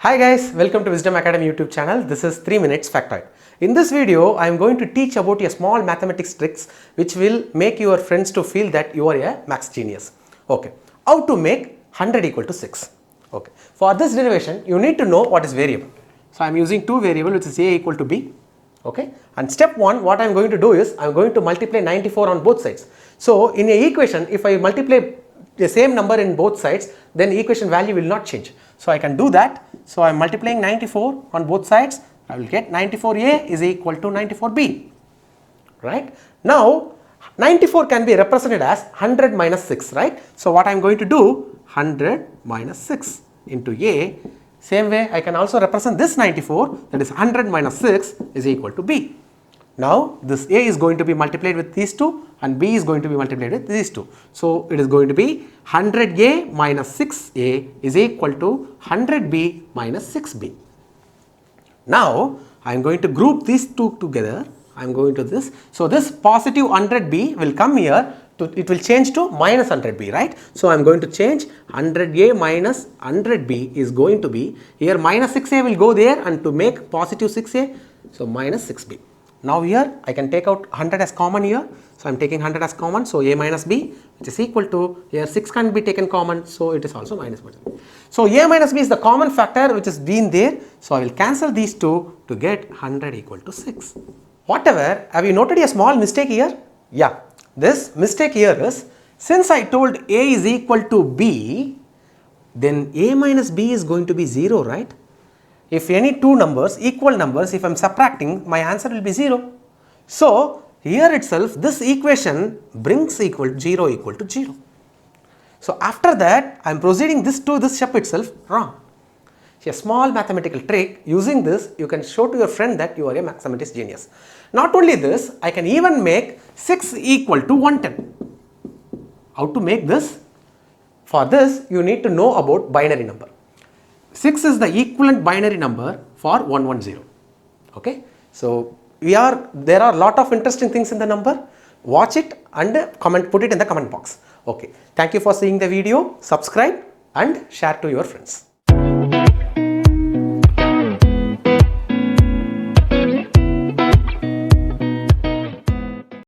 Hi guys, welcome to Wisdom Academy YouTube channel. This is 3 minutes factoid. In this video, I am going to teach about a small mathematics tricks which will make your friends to feel that you are a maths genius. Okay, how to make 100 equal to 6. Okay, for this derivation, you need to know what is variable. So I am using two variables which is a equal to b. Okay, and step 1, what I am going to do is I am going to multiply 94 on both sides. So in a equation, if I multiply the same number in both sides, then equation value will not change. So I can do that. So I am multiplying 94 on both sides. I will get 94a is equal to 94b. Right? Now 94 can be represented as 100 minus 6. Right? So what I am going to do, 100 minus 6 into a. Same way I can also represent this 94, that is 100 minus 6 is equal to b. Now this a is going to be multiplied with these two and b is going to be multiplied with these two. So it is going to be 100a minus 6a is equal to 100b minus 6b. Now I am going to group these two together. I am going to this. So this positive 100b will come here. It will change to minus 100b, right? So I am going to change 100a minus 100b is going to be, here minus 6a will go there and to make positive 6a, so minus 6b. Now here I can take out 100 as common here. So I am taking 100 as common. So a minus b, which is equal to, here 6 can be taken common. So it is also minus b. So a minus b is the common factor which is been there. So I will cancel these two to get 100 equal to 6. Whatever, have you noted a small mistake here? Yeah, this mistake here is, since I told a is equal to b, then a minus b is going to be 0, right? If any two numbers, equal numbers, if I am subtracting, my answer will be 0. So here itself this equation brings 0 equal to 0. So after that I am proceeding this to this step itself wrong. A small mathematical trick, using this you can show to your friend that you are a mathematics genius. Not only this, I can even make 6 equal to 110. How to make this? For this you need to know about binary number. 6 is the equivalent binary number for 110. Okay, so there are a lot of interesting things in the number. Watch it and put it in the comment box. Okay, thank you for seeing the video. Subscribe and share to your friends.